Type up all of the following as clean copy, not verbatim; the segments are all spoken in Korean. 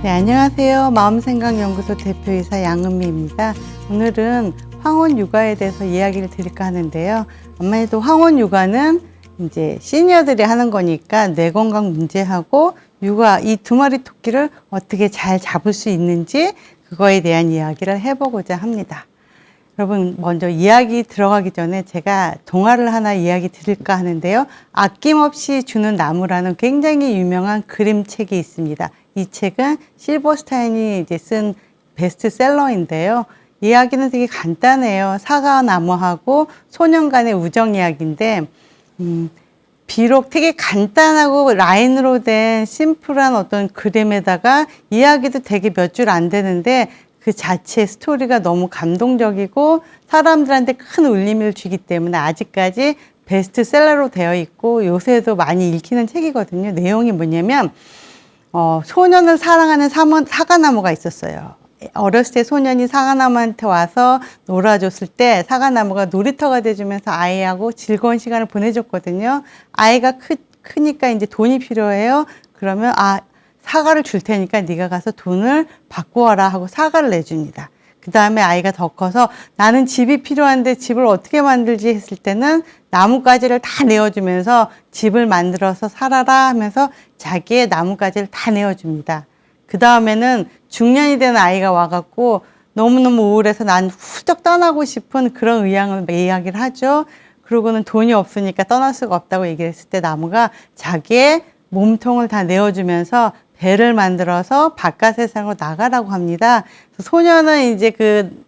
네, 안녕하세요. 마음생각연구소 대표이사 양은미입니다. 오늘은 황혼 육아에 대해서 이야기를 드릴까 하는데요. 아무래도 황혼 육아는 이제 시니어들이 하는 거니까 뇌 건강 문제하고 육아 이 두 마리 토끼를 어떻게 잘 잡을 수 있는지 그거에 대한 이야기를 해보고자 합니다. 여러분, 먼저 이야기 들어가기 전에 제가 동화를 하나 이야기 드릴까 하는데요. 아낌없이 주는 나무라는 굉장히 유명한 그림책이 있습니다. 이 책은 실버스타인이 이제 쓴 베스트셀러인데요. 이야기는 되게 간단해요. 사과나무하고 소년 간의 우정 이야기인데, 비록 되게 간단하고 라인으로 된 심플한 어떤 그림에다가 이야기도 되게 몇 줄 안 되는데 그 자체 스토리가 너무 감동적이고 사람들한테 큰 울림을 주기 때문에 아직까지 베스트셀러로 되어 있고 요새도 많이 읽히는 책이거든요. 내용이 뭐냐면 소년을 사랑하는 사과나무가 있었어요. 어렸을 때 소년이 사과나무한테 와서 놀아줬을 때 사과나무가 놀이터가 돼주면서 아이하고 즐거운 시간을 보내줬거든요. 아이가 크니까 이제 돈이 필요해요. 그러면 사과를 줄 테니까 네가 가서 돈을 받고 와라 하고 사과를 내줍니다. 그 다음에 아이가 더 커서 나는 집이 필요한데 집을 어떻게 만들지 했을 때는 나뭇가지를 다 내어주면서 집을 만들어서 살아라 하면서 자기의 나뭇가지를 다 내어줍니다. 그 다음에는 중년이 된 아이가 와갖고 너무너무 우울해서 난 훌쩍 떠나고 싶은 그런 의향을 이야기를 하죠. 그러고는 돈이 없으니까 떠날 수가 없다고 얘기했을 때 나무가 자기의 몸통을 다 내어주면서 배를 만들어서 바깥 세상으로 나가라고 합니다. 소년은 이제 그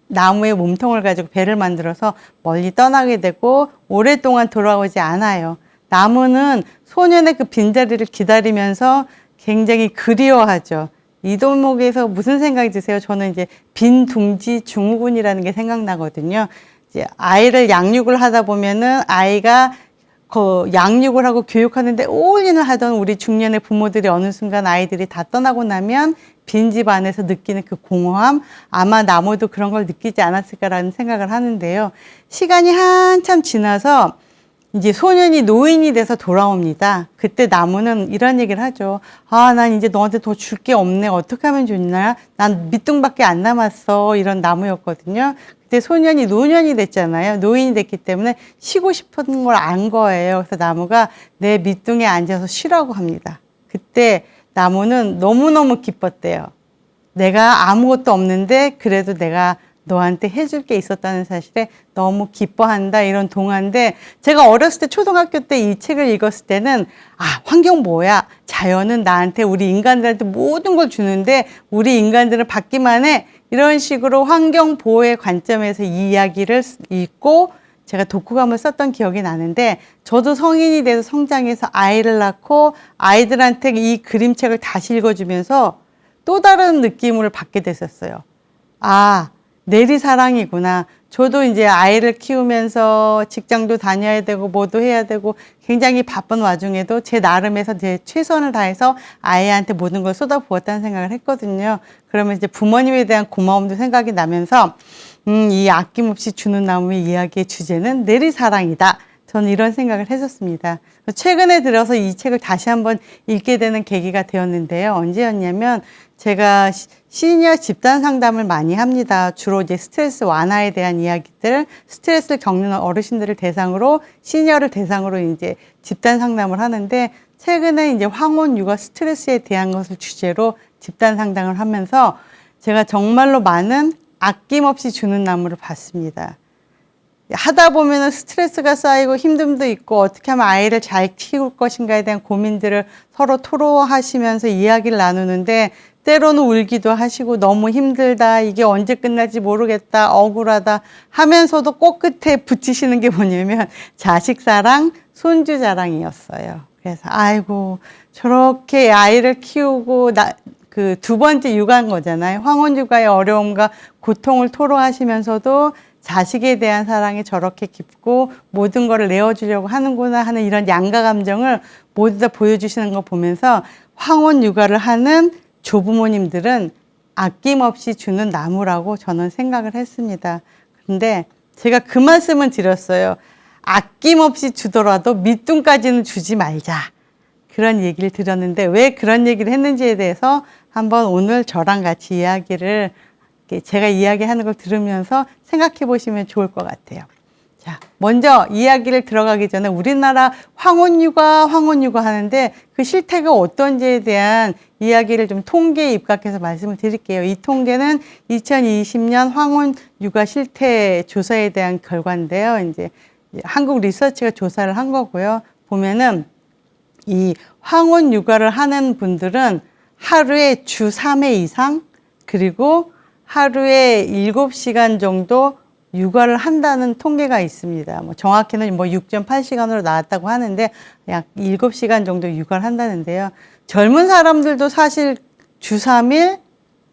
나무의 몸통을 가지고 배를 만들어서 멀리 떠나게 되고 오랫동안 돌아오지 않아요. 나무는 소년의 그 빈자리를 기다리면서 굉장히 그리워하죠. 이 대목에서 무슨 생각이 드세요? 저는 이제 빈둥지 증후군이라는 게 생각나거든요. 이제 아이를 양육을 하다 보면은 아이가 양육을 하고 교육하는데 올인을 하던 우리 중년의 부모들이 어느 순간 아이들이 다 떠나고 나면 빈집 안에서 느끼는 그 공허함, 아마 나무도 그런 걸 느끼지 않았을까라는 생각을 하는데요. 시간이 한참 지나서 이제 소년이 노인이 돼서 돌아옵니다. 그때 나무는 이런 얘기를 하죠. 난 이제 너한테 더 줄 게 없네. 어떻게 하면 좋나? 난 밑둥밖에 안 남았어. 이런 나무였거든요. 그때 소년이 노년이 됐잖아요. 노인이 됐기 때문에 쉬고 싶은 걸 안 거예요. 그래서 나무가 내 밑둥에 앉아서 쉬라고 합니다. 그때 나무는 너무너무 기뻤대요. 내가 아무것도 없는데 그래도 내가 너한테 해줄 게 있었다는 사실에 너무 기뻐한다, 이런 동화인데, 제가 어렸을 때 초등학교 때 이 책을 읽었을 때는 환경 뭐야, 자연은 나한테, 우리 인간들한테 모든 걸 주는데 우리 인간들은 받기만 해, 이런 식으로 환경 보호의 관점에서 이 이야기를 읽고 제가 독후감을 썼던 기억이 나는데, 저도 성인이 돼서 성장해서 아이를 낳고 아이들한테 이 그림책을 다시 읽어주면서 또 다른 느낌을 받게 됐었어요. 내리사랑이구나. 저도 이제 아이를 키우면서 직장도 다녀야 되고 뭐도 해야 되고 굉장히 바쁜 와중에도 제 나름에서 제 최선을 다해서 아이한테 모든 걸 쏟아부었다는 생각을 했거든요. 그러면 이제 부모님에 대한 고마움도 생각이 나면서 이 아낌없이 주는 나무의 이야기의 주제는 내리사랑이다. 저는 이런 생각을 했었습니다. 최근에 들어서 이 책을 다시 한번 읽게 되는 계기가 되었는데요. 언제였냐면 제가 시니어 집단 상담을 많이 합니다. 주로 이제 스트레스 완화에 대한 이야기들, 스트레스를 겪는 어르신들을 대상으로, 시니어를 대상으로 이제 집단 상담을 하는데, 최근에 이제 황혼 육아 스트레스에 대한 것을 주제로 집단 상담을 하면서 제가 정말로 많은 아낌없이 주는 나무를 봤습니다. 하다 보면은 스트레스가 쌓이고 힘듦도 있고 어떻게 하면 아이를 잘 키울 것인가에 대한 고민들을 서로 토로하시면서 이야기를 나누는데, 때로는 울기도 하시고 너무 힘들다, 이게 언제 끝날지 모르겠다, 억울하다 하면서도 꼭 끝에 붙이시는 게 뭐냐면 자식 사랑, 손주 자랑이었어요. 그래서 아이고 저렇게 아이를 키우고 그 두 번째 육아인 거잖아요. 황혼 육아의 어려움과 고통을 토로하시면서도 자식에 대한 사랑이 저렇게 깊고 모든 거를 내어주려고 하는구나 하는 이런 양가 감정을 모두 다 보여주시는 거 보면서 황혼 육아를 하는 조부모님들은 아낌없이 주는 나무라고 저는 생각을 했습니다. 그런데 제가 그 말씀은 드렸어요. 아낌없이 주더라도 밑둥까지는 주지 말자. 그런 얘기를 드렸는데 왜 그런 얘기를 했는지에 대해서 한번 오늘 저랑 같이 이야기를 제가 이야기하는 걸 들으면서 생각해 보시면 좋을 것 같아요. 자, 먼저 이야기를 들어가기 전에 우리나라 황혼육아 하는데 그 실태가 어떤지에 대한 이야기를 좀 통계에 입각해서 말씀을 드릴게요. 이 통계는 2020년 황혼육아 실태 조사에 대한 결과인데요. 이제 한국 리서치가 조사를 한 거고요. 보면은 이 황혼 육아를 하는 분들은 하루에 주 3회 이상 그리고 하루에 7시간 정도 육아를 한다는 통계가 있습니다. 뭐 정확히는 뭐 6.8시간으로 나왔다고 하는데 약 7시간 정도 육아를 한다는데요. 젊은 사람들도 사실 주 3일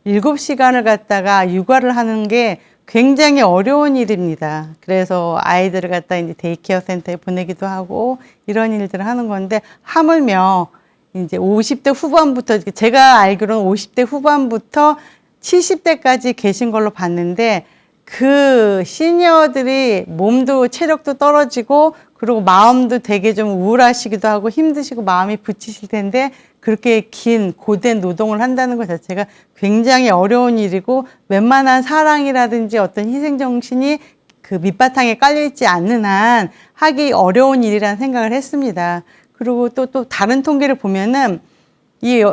7시간을 갖다가 육아를 하는 게 굉장히 어려운 일입니다. 그래서 아이들을 갖다 이제 데이케어 센터에 보내기도 하고 이런 일들을 하는 건데 하물며 이제 50대 후반부터 제가 알기로는 50대 후반부터 70대까지 계신 걸로 봤는데 그 시니어들이 몸도 체력도 떨어지고 그리고 마음도 되게 좀 우울하시기도 하고 힘드시고 마음이 부치실 텐데 그렇게 긴 고된 노동을 한다는 것 자체가 굉장히 어려운 일이고 웬만한 사랑이라든지 어떤 희생정신이 그 밑바탕에 깔려있지 않는 한 하기 어려운 일이라는 생각을 했습니다. 그리고 또 다른 통계를 보면은 이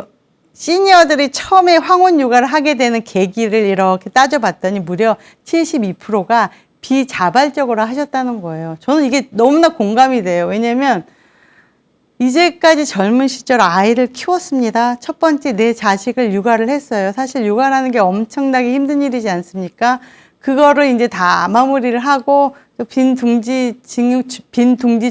시니어들이 처음에 황혼 육아를 하게 되는 계기를 이렇게 따져봤더니 무려 72%가 비자발적으로 하셨다는 거예요. 저는 이게 너무나 공감이 돼요. 왜냐면 이제까지 젊은 시절 아이를 키웠습니다. 첫 번째 내 자식을 육아를 했어요. 사실 육아라는 게 엄청나게 힘든 일이지 않습니까? 그거를 이제 다 마무리를 하고 또 빈 둥지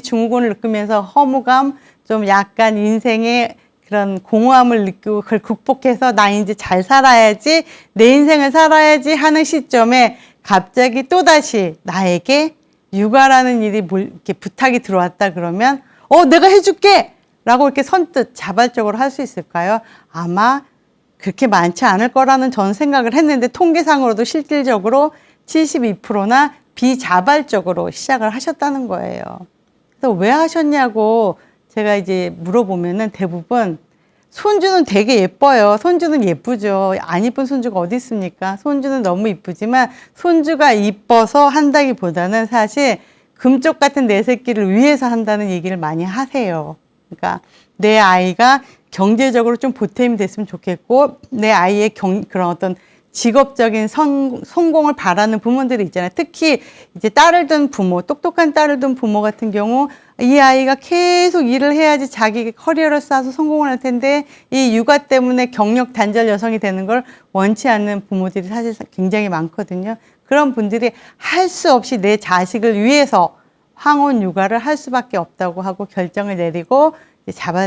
증후군을 느끼면서 허무감, 좀 약간 인생의 그런 공허함을 느끼고 그걸 극복해서 나 이제 잘 살아야지, 내 인생을 살아야지 하는 시점에 갑자기 또다시 나에게 육아라는 일이 이렇게 부탁이 들어왔다 그러면 내가 해줄게! 라고 이렇게 선뜻 자발적으로 할 수 있을까요? 아마 그렇게 많지 않을 거라는 전 생각을 했는데 통계상으로도 실질적으로 72%나 비자발적으로 시작을 하셨다는 거예요. 그래서 왜 하셨냐고 제가 이제 물어보면은 대부분 손주는 되게 예뻐요. 손주는 예쁘죠. 안 예쁜 손주가 어디 있습니까? 손주는 너무 이쁘지만 손주가 이뻐서 한다기보다는 사실 금쪽 같은 내 새끼를 위해서 한다는 얘기를 많이 하세요. 그러니까 내 아이가 경제적으로 좀 보탬이 됐으면 좋겠고 내 아이의 그런 어떤 직업적인 성공을 바라는 부모들이 있잖아요. 특히 이제 딸을 둔 부모, 똑똑한 딸을 둔 부모 같은 경우 이 아이가 계속 일을 해야지 자기 커리어를 쌓아서 성공을 할 텐데 이 육아 때문에 경력 단절 여성이 되는 걸 원치 않는 부모들이 사실 굉장히 많거든요. 그런 분들이 할 수 없이 내 자식을 위해서 황혼 육아를 할 수밖에 없다고 하고 결정을 내리고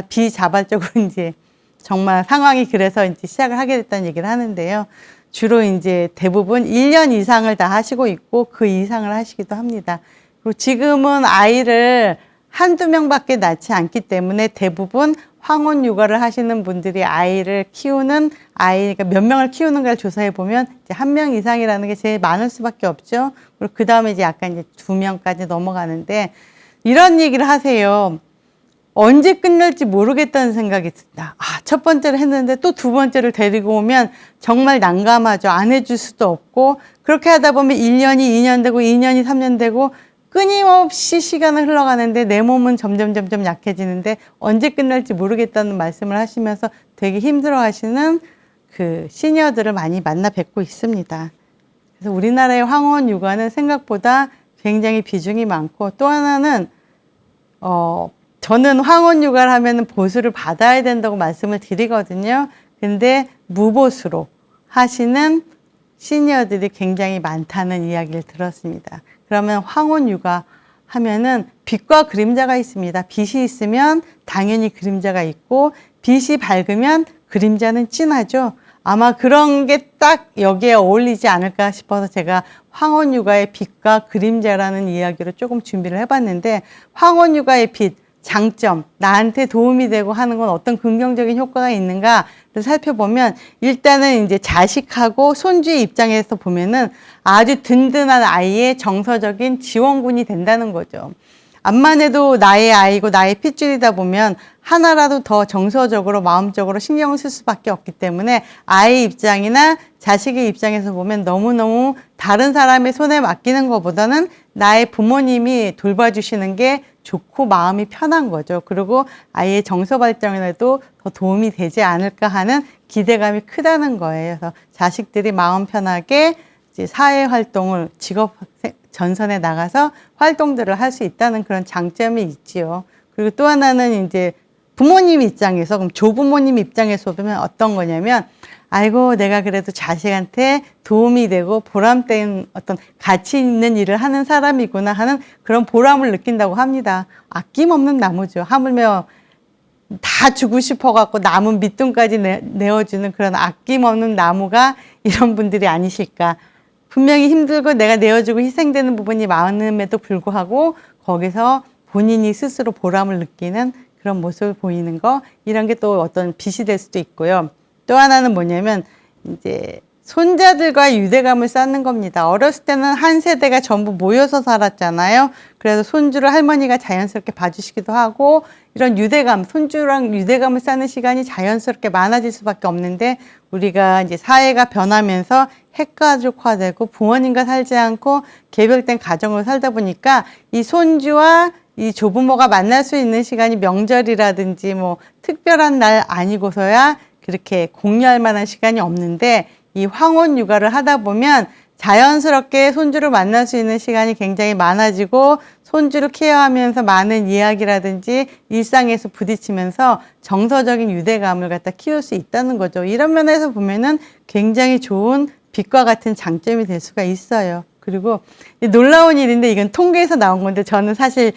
비자발적으로 이제 정말 상황이 그래서 이제 시작을 하게 됐다는 얘기를 하는데요. 주로 이제 대부분 1년 이상을 다 하시고 있고 그 이상을 하시기도 합니다. 그리고 지금은 아이를 한두 명밖에 낳지 않기 때문에 대부분 황혼 육아를 하시는 분들이 아이를 키우는 그러니까 몇 명을 키우는가를 조사해 보면 이제 1명 이상이라는 게 제일 많을 수밖에 없죠. 그리고 그 다음에 이제 약간 이제 2명까지 넘어가는데 이런 얘기를 하세요. 언제 끝날지 모르겠다는 생각이 든다. 첫 번째를 했는데 또 두 번째를 데리고 오면 정말 난감하죠. 안 해줄 수도 없고 그렇게 하다 보면 1년이 2년 되고 2년이 3년 되고 끊임없이 시간을 흘러가는데 내 몸은 점점 약해지는데 언제 끝날지 모르겠다는 말씀을 하시면서 되게 힘들어 하시는 그 시니어들을 많이 만나 뵙고 있습니다. 그래서 우리나라의 황혼 육아는 생각보다 굉장히 비중이 많고 또 하나는 저는 황혼 육아를 하면 보수를 받아야 된다고 말씀을 드리거든요. 근데 무보수로 하시는 시니어들이 굉장히 많다는 이야기를 들었습니다. 그러면 황혼 육아 하면은 빛과 그림자가 있습니다. 빛이 있으면 당연히 그림자가 있고 빛이 밝으면 그림자는 진하죠. 아마 그런 게 딱 여기에 어울리지 않을까 싶어서 제가 황혼 육아의 빛과 그림자라는 이야기로 조금 준비를 해봤는데 황혼 육아의 빛, 장점, 나한테 도움이 되고 하는 건 어떤 긍정적인 효과가 있는가를 살펴보면 일단은 이제 자식하고 손주의 입장에서 보면은 아주 든든한 아이의 정서적인 지원군이 된다는 거죠. 암만 해도 나의 아이고 나의 핏줄이다 보면 하나라도 더 정서적으로 마음적으로 신경을 쓸 수밖에 없기 때문에 아이 입장이나 자식의 입장에서 보면 너무너무 다른 사람의 손에 맡기는 것보다는 나의 부모님이 돌봐주시는 게 좋고 마음이 편한 거죠. 그리고 아이의 정서 발전에도 더 도움이 되지 않을까 하는 기대감이 크다는 거예요. 그래서 자식들이 마음 편하게 이제 사회 활동을 직업 전선에 나가서 활동들을 할 수 있다는 그런 장점이 있지요. 그리고 또 하나는 이제 부모님 입장에서, 그럼 조부모님 입장에서 보면 어떤 거냐면, 아이고, 내가 그래도 자식한테 도움이 되고 보람된 어떤 가치 있는 일을 하는 사람이구나 하는 그런 보람을 느낀다고 합니다. 아낌없는 나무죠. 하물며 다 주고 싶어갖고 남은 밑둥까지 내어주는 그런 아낌없는 나무가 이런 분들이 아니실까. 분명히 힘들고 내가 내어주고 희생되는 부분이 많음에도 불구하고 거기서 본인이 스스로 보람을 느끼는 그런 모습을 보이는 거, 이런 게 또 어떤 빛이 될 수도 있고요. 또 하나는 뭐냐면 이제 손자들과 유대감을 쌓는 겁니다. 어렸을 때는 한 세대가 전부 모여서 살았잖아요. 그래서 손주를 할머니가 자연스럽게 봐주시기도 하고 이런 유대감, 손주랑 유대감을 쌓는 시간이 자연스럽게 많아질 수밖에 없는데 우리가 이제 사회가 변하면서 핵가족화되고 부모님과 살지 않고 개별된 가정으로 살다 보니까 이 손주와 이 조부모가 만날 수 있는 시간이 명절이라든지 뭐 특별한 날 아니고서야 그렇게 공유할 만한 시간이 없는데 이 황혼 육아를 하다 보면 자연스럽게 손주를 만날 수 있는 시간이 굉장히 많아지고 손주를 케어하면서 많은 이야기라든지 일상에서 부딪히면서 정서적인 유대감을 갖다 키울 수 있다는 거죠. 이런 면에서 보면은 굉장히 좋은 빛과 같은 장점이 될 수가 있어요. 그리고 놀라운 일인데 이건 통계에서 나온 건데 저는 사실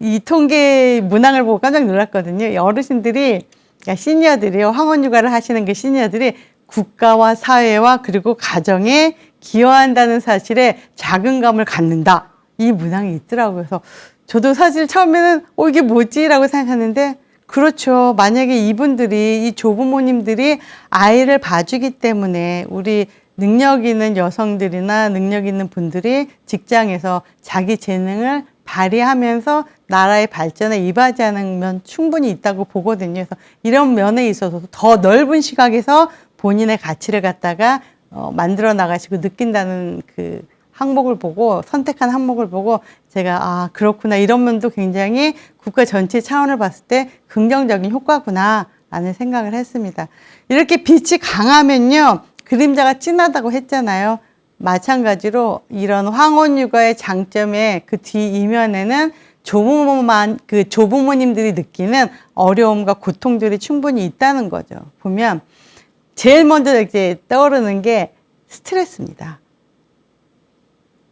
이 통계 문항을 보고 깜짝 놀랐거든요. 어르신들이, 그러니까 시니어들이요. 황혼 육아를 하시는 그 시니어들이 국가와 사회와 그리고 가정에 기여한다는 사실에 자긍감을 갖는다. 이 문항이 있더라고요. 그래서 저도 사실 처음에는 이게 뭐지? 라고 생각하는데 그렇죠. 만약에 이분들이, 이 조부모님들이 아이를 봐주기 때문에 우리 능력 있는 여성들이나 능력 있는 분들이 직장에서 자기 재능을 발휘하면서 나라의 발전에 이바지하는 면 충분히 있다고 보거든요. 그래서 이런 면에 있어서 더 넓은 시각에서 본인의 가치를 갖다가 만들어 나가시고 느낀다는 그 항목을 보고, 선택한 항목을 보고 제가 그렇구나, 이런 면도 굉장히 국가 전체 차원을 봤을 때 긍정적인 효과구나 라는 생각을 했습니다. 이렇게 빛이 강하면요 그림자가 진하다고 했잖아요. 마찬가지로 이런 황혼 육아의 장점의 그 뒤 이면에는 조부모님들이 느끼는 어려움과 고통들이 충분히 있다는 거죠. 보면 제일 먼저 이제 떠오르는 게 스트레스입니다.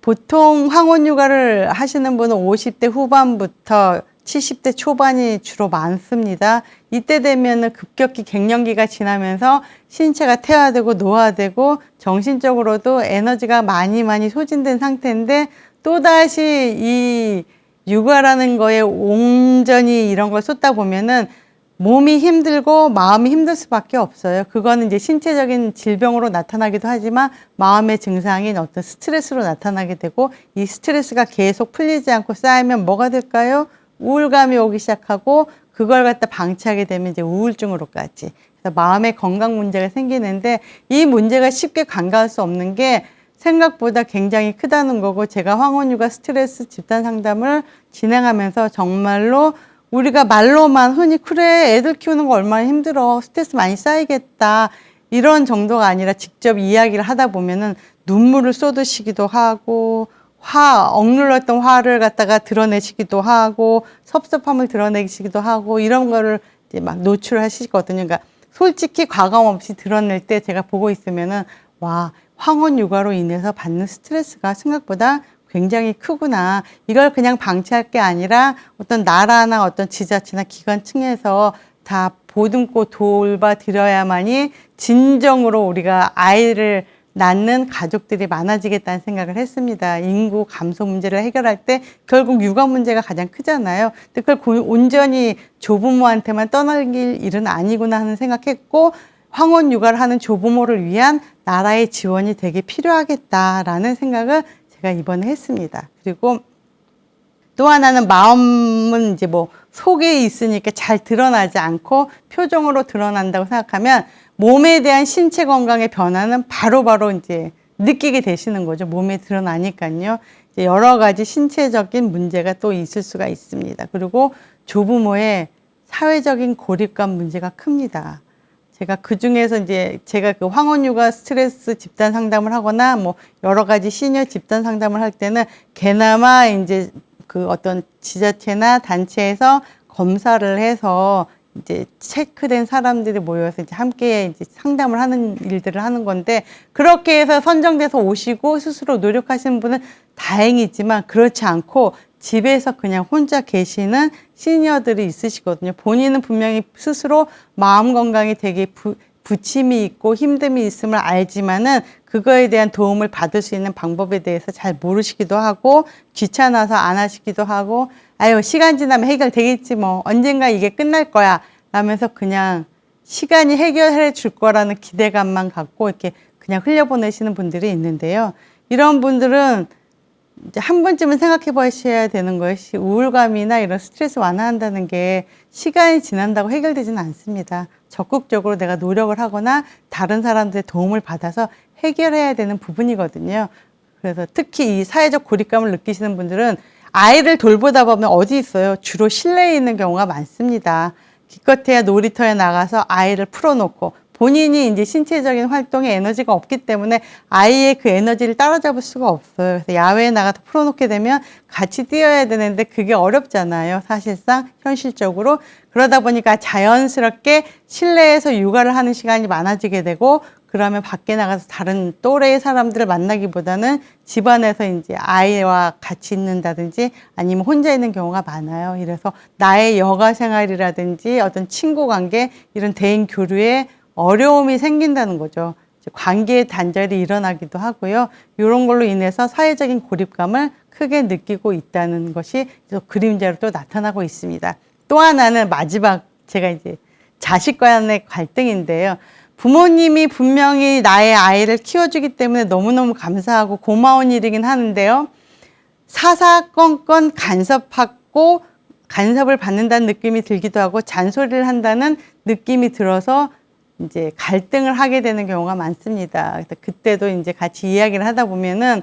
보통 황혼 육아를 하시는 분은 50대 후반부터 70대 초반이 주로 많습니다. 이때 되면은 급격히 갱년기가 지나면서 신체가 퇴화되고 노화되고 정신적으로도 에너지가 많이 소진된 상태인데 또다시 이 육아라는 거에 온전히 이런 걸 쏟다 보면은 몸이 힘들고 마음이 힘들 수밖에 없어요. 그거는 이제 신체적인 질병으로 나타나기도 하지만 마음의 증상인 어떤 스트레스로 나타나게 되고 이 스트레스가 계속 풀리지 않고 쌓이면 뭐가 될까요? 우울감이 오기 시작하고 그걸 갖다 방치하게 되면 이제 우울증으로까지. 그래서 마음의 건강 문제가 생기는데 이 문제가 쉽게 간과할 수 없는 게 생각보다 굉장히 크다는 거고, 제가 황혼육아 스트레스 집단 상담을 진행하면서 정말로 우리가 말로만 흔히 그래 애들 키우는 거 얼마나 힘들어 스트레스 많이 쌓이겠다 이런 정도가 아니라 직접 이야기를 하다 보면은 눈물을 쏟으시기도 하고 억눌렀던 화를 갖다가 드러내시기도 하고 섭섭함을 드러내시기도 하고 이런 거를 이제 막 노출하시거든요. 그러니까 솔직히 과감 없이 드러낼 때 제가 보고 있으면은 와, 황혼 육아로 인해서 받는 스트레스가 생각보다 굉장히 크구나. 이걸 그냥 방치할 게 아니라 어떤 나라나 어떤 지자체나 기관 층에서 다 보듬고 돌봐 드려야만이 진정으로 우리가 아이를 낳는 가족들이 많아지겠다는 생각을 했습니다. 인구 감소 문제를 해결할 때 결국 육아 문제가 가장 크잖아요. 근데 그걸 온전히 조부모한테만 떠넘길 일은 아니구나 하는 생각했고, 황혼 육아를 하는 조부모를 위한 나라의 지원이 되게 필요하겠다라는 생각을 제가 이번에 했습니다. 그리고 또 하나는 마음은 이제 뭐 속에 있으니까 잘 드러나지 않고 표정으로 드러난다고 생각하면 몸에 대한 신체 건강의 변화는 바로바로 이제 느끼게 되시는 거죠. 몸에 드러나니까요. 이제 여러 가지 신체적인 문제가 또 있을 수가 있습니다. 그리고 조부모의 사회적인 고립감 문제가 큽니다. 제가 그 중에서 이제 제가 그 황혼육아 스트레스 집단 상담을 하거나 뭐 여러 가지 시니어 집단 상담을 할 때는 개나마 이제 그 어떤 지자체나 단체에서 검사를 해서 이제 체크된 사람들이 모여서 이제 함께 이제 상담을 하는 일들을 하는 건데, 그렇게 해서 선정돼서 오시고 스스로 노력하시는 분은 다행이지만 그렇지 않고 집에서 그냥 혼자 계시는 시니어들이 있으시거든요. 본인은 분명히 스스로 마음 건강이 되게 부침이 있고 힘듦이 있음을 알지만은 그거에 대한 도움을 받을 수 있는 방법에 대해서 잘 모르시기도 하고 귀찮아서 안 하시기도 하고, 아유 시간 지나면 해결되겠지 뭐 언젠가 이게 끝날 거야 라면서 그냥 시간이 해결해 줄 거라는 기대감만 갖고 이렇게 그냥 흘려보내시는 분들이 있는데요. 이런 분들은 이제 한 번쯤은 생각해 보셔야 되는 것이, 우울감이나 이런 스트레스 완화한다는 게 시간이 지난다고 해결되지는 않습니다. 적극적으로 내가 노력을 하거나 다른 사람들의 도움을 받아서 해결해야 되는 부분이거든요. 그래서 특히 이 사회적 고립감을 느끼시는 분들은 아이를 돌보다 보면 어디 있어요? 주로 실내에 있는 경우가 많습니다. 기껏해야 놀이터에 나가서 아이를 풀어놓고 본인이 이제 신체적인 활동에 에너지가 없기 때문에 아이의 그 에너지를 따라잡을 수가 없어요. 그래서 야외에 나가서 풀어놓게 되면 같이 뛰어야 되는데 그게 어렵잖아요. 사실상 현실적으로. 그러다 보니까 자연스럽게 실내에서 육아를 하는 시간이 많아지게 되고, 그러면 밖에 나가서 다른 또래의 사람들을 만나기보다는 집안에서 이제 아이와 같이 있는다든지 아니면 혼자 있는 경우가 많아요. 이래서 나의 여가 생활이라든지 어떤 친구 관계, 이런 대인 교류에 어려움이 생긴다는 거죠. 관계의 단절이 일어나기도 하고요. 이런 걸로 인해서 사회적인 고립감을 크게 느끼고 있다는 것이 그림자로 또 나타나고 있습니다. 또 하나는 마지막, 제가 이제 자식 간의 갈등인데요. 부모님이 분명히 나의 아이를 키워주기 때문에 너무너무 감사하고 고마운 일이긴 하는데요. 사사건건 간섭을 받는다는 느낌이 들기도 하고 잔소리를 한다는 느낌이 들어서 이제 갈등을 하게 되는 경우가 많습니다. 그래서 그때도 이제 같이 이야기를 하다 보면은,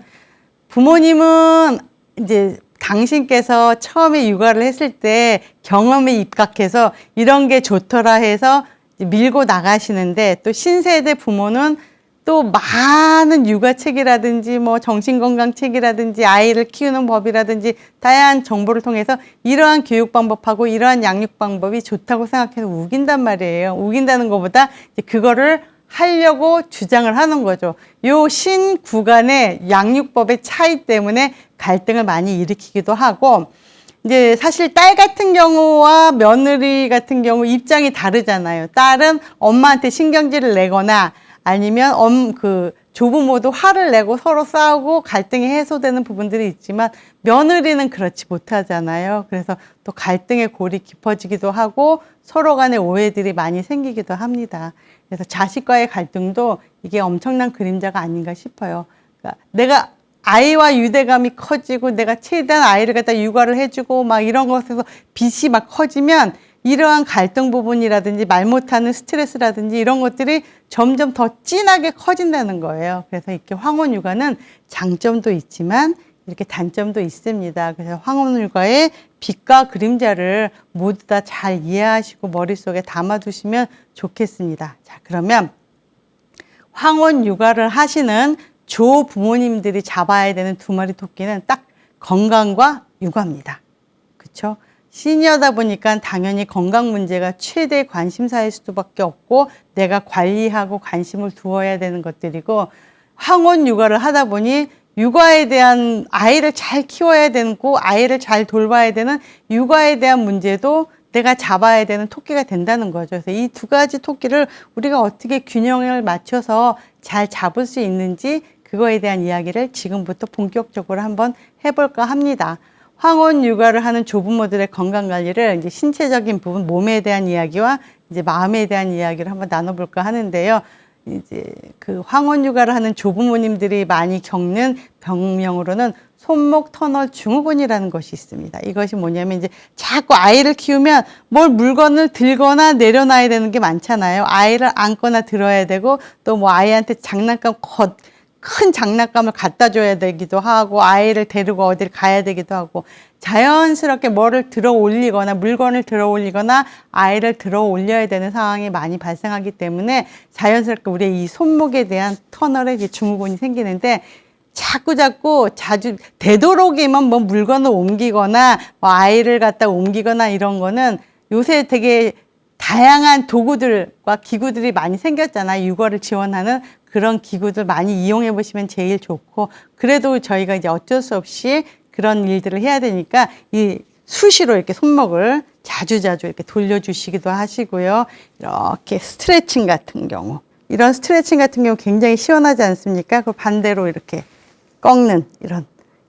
부모님은 이제 당신께서 처음에 육아를 했을 때 경험에 입각해서 이런 게 좋더라 해서 밀고 나가시는데, 또 신세대 부모는 또 많은 육아책이라든지 뭐 정신건강책이라든지 아이를 키우는 법이라든지 다양한 정보를 통해서 이러한 교육 방법하고 이러한 양육 방법이 좋다고 생각해서 우긴단 말이에요. 우긴다는 것보다 그거를 하려고 주장을 하는 거죠. 요 신구간의 양육법의 차이 때문에 갈등을 많이 일으키기도 하고, 이제 사실 딸 같은 경우와 며느리 같은 경우 입장이 다르잖아요. 딸은 엄마한테 신경질을 내거나 아니면 그 조부모도 화를 내고 서로 싸우고 갈등이 해소되는 부분들이 있지만, 며느리는 그렇지 못하잖아요. 그래서 또 갈등의 골이 깊어지기도 하고 서로 간의 오해들이 많이 생기기도 합니다. 그래서 자식과의 갈등도 이게 엄청난 그림자가 아닌가 싶어요. 그러니까 내가 아이와 유대감이 커지고 내가 최대한 아이를 갖다 육아를 해주고 막 이런 것에서 빚이 막 커지면 이러한 갈등 부분이라든지 말 못하는 스트레스라든지 이런 것들이 점점 더 진하게 커진다는 거예요. 그래서 이렇게 황혼육아는 장점도 있지만 이렇게 단점도 있습니다. 그래서 황혼육아의 빛과 그림자를 모두 다 잘 이해하시고 머릿속에 담아두시면 좋겠습니다. 자, 그러면 황혼육아를 하시는 조 부모님들이 잡아야 되는 두 마리 토끼는 딱 건강과 육아입니다. 그렇죠? 시니어다 보니까 당연히 건강 문제가 최대 관심사일 수밖에 없고 내가 관리하고 관심을 두어야 되는 것들이고, 황혼 육아를 하다 보니 육아에 대한, 아이를 잘 키워야 되고 아이를 잘 돌봐야 되는 육아에 대한 문제도 내가 잡아야 되는 토끼가 된다는 거죠. 그래서 이 두 가지 토끼를 우리가 어떻게 균형을 맞춰서 잘 잡을 수 있는지, 그거에 대한 이야기를 지금부터 본격적으로 한번 해볼까 합니다. 황혼 육아를 하는 조부모들의 건강 관리를 이제 신체적인 부분, 몸에 대한 이야기와 이제 마음에 대한 이야기를 한번 나눠볼까 하는데요. 이제 그 황혼 육아를 하는 조부모님들이 많이 겪는 병명으로는 손목 터널 증후군이라는 것이 있습니다. 이것이 뭐냐면 이제 자꾸 아이를 키우면 뭘 물건을 들거나 내려놔야 되는 게 많잖아요. 아이를 안거나 들어야 되고 또 뭐 아이한테 큰 장난감을 갖다 줘야 되기도 하고 아이를 데리고 어딜 가야 되기도 하고 자연스럽게 뭐를 들어 올리거나 물건을 들어 올리거나 아이를 들어 올려야 되는 상황이 많이 발생하기 때문에 자연스럽게 우리의 이 손목에 대한 터널에 증후군이 생기는데 자주 되도록이면 뭐 물건을 옮기거나 뭐 아이를 갖다 옮기거나 이런 거는 요새 되게 다양한 도구들과 기구들이 많이 생겼잖아요. 육아를 지원하는 그런 기구들 많이 이용해 보시면 제일 좋고, 그래도 저희가 이제 어쩔 수 없이 그런 일들을 해야 되니까 이 수시로 이렇게 손목을 자주자주 이렇게 돌려주시기도 하시고요. 이렇게 스트레칭 같은 경우, 이런 스트레칭 같은 경우 굉장히 시원하지 않습니까? 그 반대로 이렇게 꺾는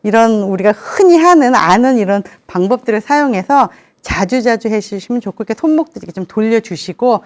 이런 우리가 흔히 아는 이런 방법들을 사용해서 자주자주 해주시면 좋고, 이렇게 손목도 이렇게 좀 돌려주시고,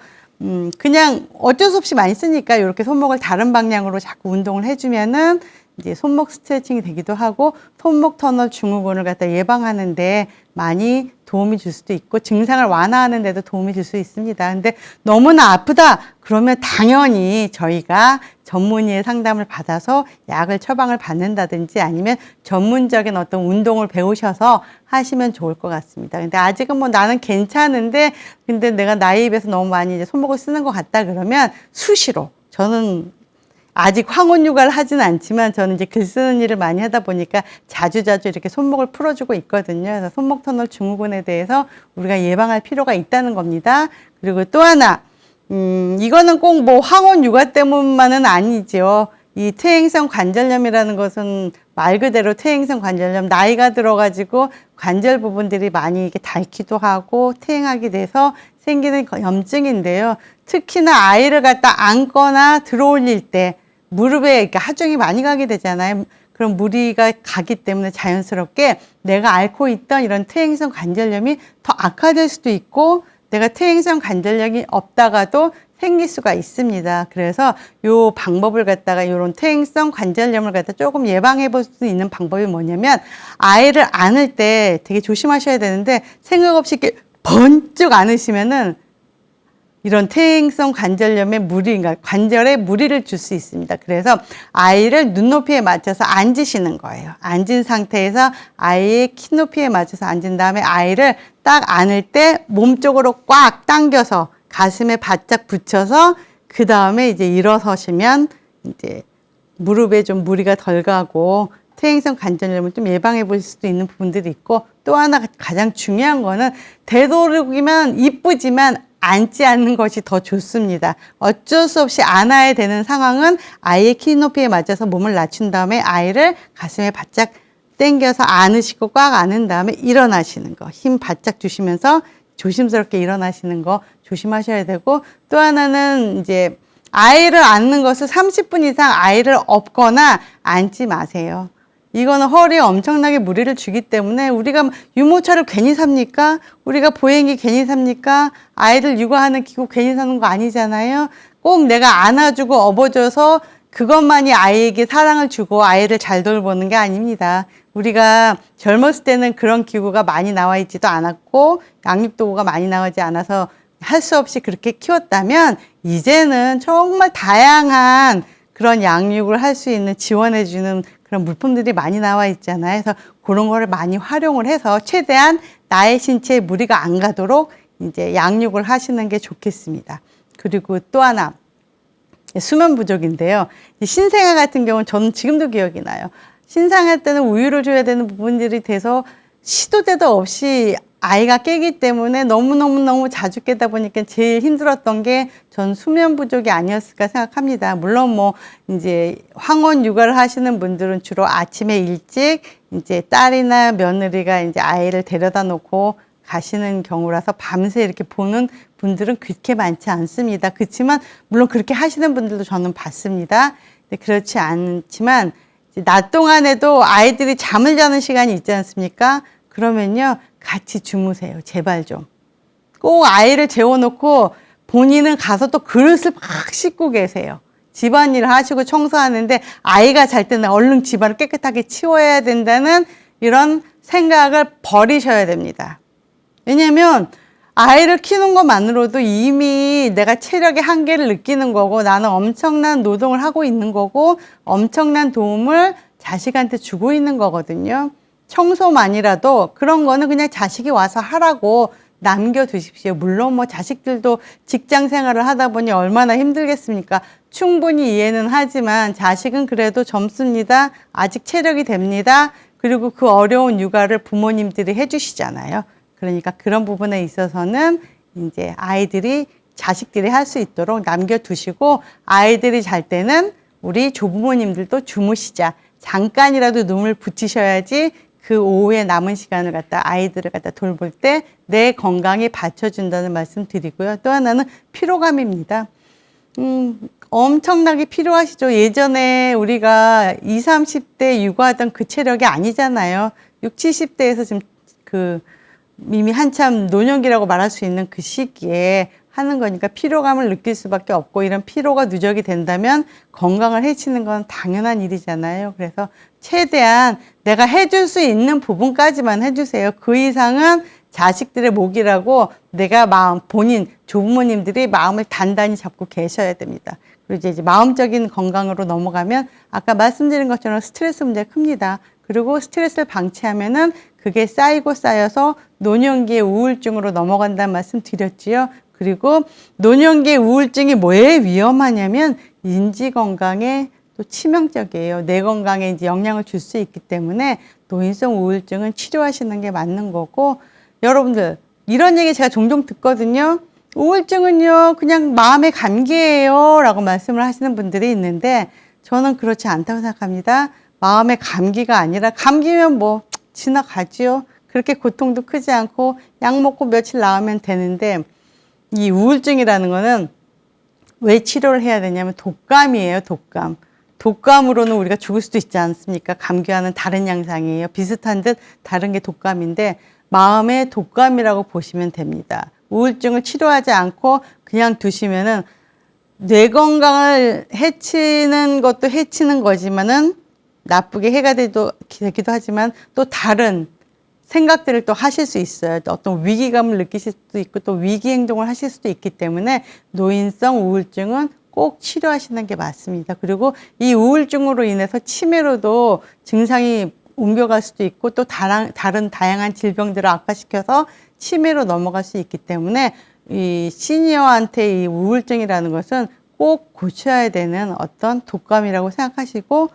그냥 어쩔 수 없이 많이 쓰니까 이렇게 손목을 다른 방향으로 자꾸 운동을 해주면은 이제 손목 스트레칭이 되기도 하고 손목 터널 증후군을 갖다 예방하는데 많이 도움이 줄 수도 있고 증상을 완화하는 데도 도움이 줄 수 있습니다. 근데 너무나 아프다 그러면 당연히 저희가 전문의의 상담을 받아서 약을 처방을 받는다든지 아니면 전문적인 어떤 운동을 배우셔서 하시면 좋을 것 같습니다. 근데 아직은 뭐 나는 괜찮은데 근데 내가 나이에 비해서 너무 많이 이제 손목을 쓰는 것 같다 그러면 수시로, 저는 아직 황혼 육아를 하지는 않지만 저는 이제 글 쓰는 일을 많이 하다 보니까 자주자주 이렇게 손목을 풀어주고 있거든요. 그래서 손목 터널 증후군에 대해서 우리가 예방할 필요가 있다는 겁니다. 그리고 또 하나, 이거는 꼭 뭐 황혼 육아 때문만은 아니죠. 이 퇴행성 관절염이라는 것은 말 그대로 퇴행성 관절염, 나이가 들어가지고 관절 부분들이 많이 이렇게 닳기도 하고 퇴행하게 돼서 생기는 염증인데요. 특히나 아이를 갖다 안거나 들어 올릴 때 무릎에 이렇게 하중이 많이 가게 되잖아요. 그럼 무리가 가기 때문에 자연스럽게 내가 앓고 있던 이런 퇴행성 관절염이 더 악화될 수도 있고 내가 퇴행성 관절염이 없다가도 생길 수가 있습니다. 그래서 요 방법을 갖다가 이런 퇴행성 관절염을 갖다 조금 예방해 볼 수 있는 방법이 뭐냐면, 아이를 안을 때 되게 조심하셔야 되는데 생각 없이 이렇게 번쩍 안으시면은 이런 퇴행성 관절염의 그러니까 관절에 무리를 줄 수 있습니다. 그래서 아이를 눈높이에 맞춰서 앉으시는 거예요. 앉은 상태에서 아이의 키높이에 맞춰서 앉은 다음에 아이를 딱 안을 때 몸쪽으로 꽉 당겨서 가슴에 바짝 붙여서 그 다음에 이제 일어서시면 이제 무릎에 좀 무리가 덜 가고 퇴행성 관절염을 좀 예방해 볼 수도 있는 부분들이 있고, 또 하나 가장 중요한 거는 되도록이면 이쁘지만 앉지 않는 것이 더 좋습니다. 어쩔 수 없이 안아야 되는 상황은 아이의 키 높이에 맞춰서 몸을 낮춘 다음에 아이를 가슴에 바짝 당겨서 안으시고 꽉 안은 다음에 일어나시는 거, 힘 바짝 주시면서 조심스럽게 일어나시는 거 조심하셔야 되고, 또 하나는 이제 아이를 안는 것을 30분 이상 아이를 업거나 앉지 마세요. 이거는 허리에 엄청나게 무리를 주기 때문에 우리가 유모차를 괜히 삽니까? 우리가 보행기 괜히 삽니까? 아이들 육아하는 기구 괜히 사는 거 아니잖아요. 꼭 내가 안아주고 업어줘서 그것만이 아이에게 사랑을 주고 아이를 잘 돌보는 게 아닙니다. 우리가 젊었을 때는 그런 기구가 많이 나와 있지도 않았고 양육도구가 많이 나오지 않아서 할 수 없이 그렇게 키웠다면, 이제는 정말 다양한 그런 양육을 할 수 있는 지원해주는 그런 물품들이 많이 나와 있잖아요. 그래서 그런 거를 많이 활용을 해서 최대한 나의 신체에 무리가 안 가도록 이제 양육을 하시는 게 좋겠습니다. 그리고 또 하나, 수면 부족인데요. 신생아 같은 경우는 저는 지금도 기억이 나요. 신생아 때는 우유를 줘야 되는 부분들이 돼서 시도 때도 없이 아이가 깨기 때문에 너무너무 자주 깨다 보니까 제일 힘들었던 게 전 수면 부족이 아니었을까 생각합니다. 물론 뭐 이제 황혼 육아를 하시는 분들은 주로 아침에 일찍 이제 딸이나 며느리가 이제 아이를 데려다 놓고 가시는 경우라서 밤새 이렇게 보는 분들은 그렇게 많지 않습니다. 그렇지만 물론 그렇게 하시는 분들도 저는 봤습니다. 근데 그렇지 않지만 낮 동안에도 아이들이 잠을 자는 시간이 있지 않습니까? 그러면요, 같이 주무세요. 제발 좀. 꼭 아이를 재워놓고 본인은 가서 또 그릇을 막 씻고 계세요. 집안일을 하시고 청소하는데 아이가 잘 때는 얼른 집안을 깨끗하게 치워야 된다는 이런 생각을 버리셔야 됩니다. 왜냐면 아이를 키우는 것만으로도 이미 내가 체력의 한계를 느끼는 거고 나는 엄청난 노동을 하고 있는 거고 엄청난 도움을 자식한테 주고 있는 거거든요. 청소만이라도 그런 거는 그냥 자식이 와서 하라고 남겨두십시오. 물론 뭐 자식들도 직장 생활을 하다 보니 얼마나 힘들겠습니까? 충분히 이해는 하지만 자식은 그래도 젊습니다. 아직 체력이 됩니다. 그리고 그 어려운 육아를 부모님들이 해주시잖아요. 그러니까 그런 부분에 있어서는 이제 아이들이 자식들이 할 수 있도록 남겨두시고 아이들이 잘 때는 우리 조부모님들도 주무시자. 잠깐이라도 눈을 붙이셔야지 그 오후에 남은 시간을 갖다 아이들을 갖다 돌볼 때 내 건강에 받쳐준다는 말씀 드리고요. 또 하나는 피로감입니다. 엄청나게 필요하시죠. 예전에 우리가 20, 30대 육아하던 그 체력이 아니잖아요. 60, 70대에서 지금 이미 한참 노년기라고 말할 수 있는 그 시기에 하는 거니까 피로감을 느낄 수밖에 없고 이런 피로가 누적이 된다면 건강을 해치는 건 당연한 일이잖아요. 그래서 최대한 내가 해줄 수 있는 부분까지만 해주세요. 그 이상은 자식들의 몫이라고 내가 본인, 조부모님들이 마음을 단단히 잡고 계셔야 됩니다. 그리고 이제 마음적인 건강으로 넘어가면 아까 말씀드린 것처럼 스트레스 문제가 큽니다. 그리고 스트레스를 방치하면은 그게 쌓이고 쌓여서 노년기의 우울증으로 넘어간다는 말씀 드렸지요. 그리고 노년기의 우울증이 뭐에 위험하냐면 인지 건강에 또 치명적이에요. 뇌 건강에 이제 영향을 줄 수 있기 때문에 노인성 우울증은 치료하시는 게 맞는 거고 여러분들 이런 얘기 제가 종종 듣거든요. 우울증은요 그냥 마음의 감기예요 라고 말씀을 하시는 분들이 있는데 저는 그렇지 않다고 생각합니다. 마음의 감기가 아니라 감기면 뭐 지나가지요. 그렇게 고통도 크지 않고 약 먹고 며칠 나으면 되는데 이 우울증이라는 거는 왜 치료를 해야 되냐면 독감이에요. 독감. 독감으로는 우리가 죽을 수도 있지 않습니까? 감기와는 다른 양상이에요. 비슷한 듯 다른 게 독감인데 마음의 독감이라고 보시면 됩니다. 우울증을 치료하지 않고 그냥 두시면은 뇌 건강을 해치는 것도 해치는 거지만은 나쁘게 해가 되기도 하지만 또 다른 생각들을 또 하실 수 있어요. 또 어떤 위기감을 느끼실 수도 있고 또 위기 행동을 하실 수도 있기 때문에 노인성 우울증은 꼭 치료하시는 게 맞습니다. 그리고 이 우울증으로 인해서 치매로도 증상이 옮겨갈 수도 있고 또 다른 다양한 질병들을 악화시켜서 치매로 넘어갈 수 있기 때문에 이 시니어한테 이 우울증이라는 것은 꼭 고쳐야 되는 어떤 독감이라고 생각하시고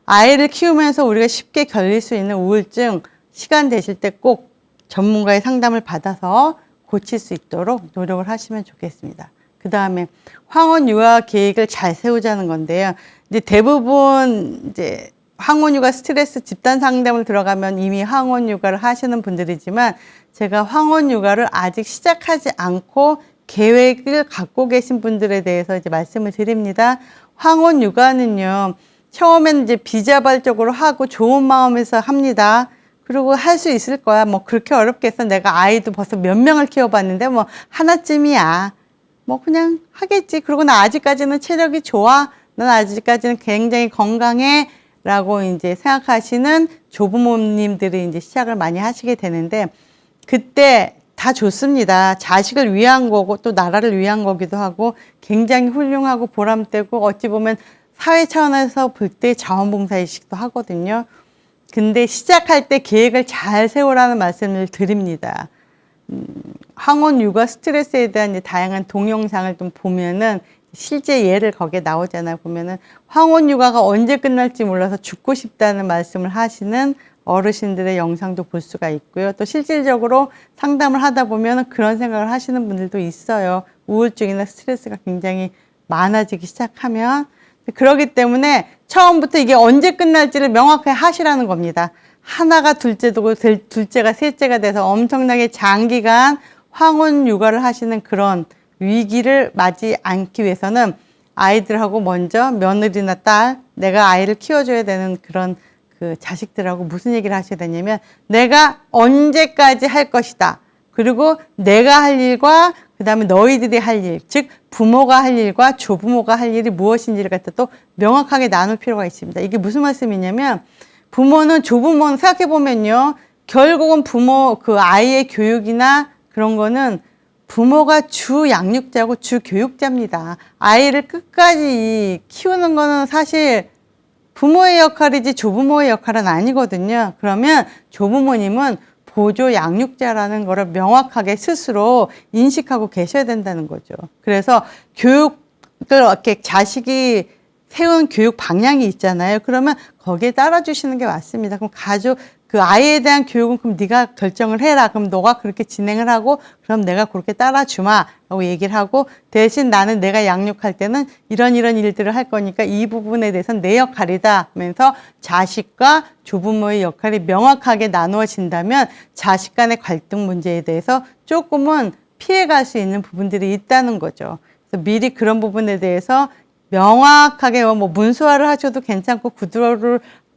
아이를 키우면서 우리가 쉽게 결릴 수 있는 우울증 시간 되실 때 꼭 전문가의 상담을 받아서 고칠 수 있도록 노력을 하시면 좋겠습니다. 그 다음에 황혼 육아 계획을 잘 세우자는 건데요. 이제 대부분 이제 황혼 육아 스트레스 집단 상담을 들어가면 이미 황혼 육아를 하시는 분들이지만 제가 황혼 육아를 아직 시작하지 않고 계획을 갖고 계신 분들에 대해서 이제 말씀을 드립니다. 황혼 육아는요, 처음에는 이제 비자발적으로 하고 좋은 마음에서 합니다. 그리고 할 수 있을 거야. 뭐 그렇게 어렵겠어. 내가 아이도 벌써 몇 명을 키워봤는데 뭐 하나쯤이야. 뭐 그냥 하겠지. 그리고 나 아직까지는 체력이 좋아. 난 아직까지는 굉장히 건강해. 라고 이제 생각하시는 조부모님들이 이제 시작을 많이 하시게 되는데 그때 다 좋습니다. 자식을 위한 거고 또 나라를 위한 거기도 하고 굉장히 훌륭하고 보람되고 어찌 보면 사회 차원에서 볼 때 자원봉사의식도 하거든요. 근데 시작할 때 계획을 잘 세우라는 말씀을 드립니다. 황혼 육아 스트레스에 대한 이제 다양한 동영상을 좀 보면은 실제 예를 거기에 나오잖아요. 보면은 황혼 육아가 언제 끝날지 몰라서 죽고 싶다는 말씀을 하시는 어르신들의 영상도 볼 수가 있고요. 또 실질적으로 상담을 하다 보면 그런 생각을 하시는 분들도 있어요. 우울증이나 스트레스가 굉장히 많아지기 시작하면. 그렇기 때문에 처음부터 이게 언제 끝날지를 명확하게 하시라는 겁니다. 하나가 둘째도 둘째가 셋째가 돼서 엄청나게 장기간 황혼 육아를 하시는 그런 위기를 맞지 않기 위해서는 아이들하고 먼저 며느리나 딸, 내가 아이를 키워줘야 되는 그런 그 자식들하고 무슨 얘기를 하셔야 되냐면 내가 언제까지 할 것이다. 그리고 내가 할 일과 그다음에 너희들이 할 일, 즉 부모가 할 일과 조부모가 할 일이 무엇인지를 갖다 또 명확하게 나눌 필요가 있습니다. 이게 무슨 말씀이냐면 부모는 조부모는 생각해 보면요. 결국은 부모 그 아이의 교육이나 그런 거는 부모가 주 양육자고 주 교육자입니다. 아이를 끝까지 키우는 거는 사실 부모의 역할이지 조부모의 역할은 아니거든요. 그러면 조부모님은 보조 양육자라는 거를 명확하게 스스로 인식하고 계셔야 된다는 거죠. 그래서 교육을 이렇게 자식이 세운 교육 방향이 있잖아요. 그러면 거기에 따라주시는 게 맞습니다. 그럼 가족, 그 아이에 대한 교육은 그럼 네가 결정을 해라. 그럼 너가 그렇게 진행을 하고 그럼 내가 그렇게 따라주마 라고 얘기를 하고 대신 나는 내가 양육할 때는 이런 일들을 할 거니까 이 부분에 대해서는 내 역할이다 하면서 자식과 조부모의 역할이 명확하게 나누어진다면 자식 간의 갈등 문제에 대해서 조금은 피해갈 수 있는 부분들이 있다는 거죠. 그래서 미리 그런 부분에 대해서 명확하게 뭐 문서화를 하셔도 괜찮고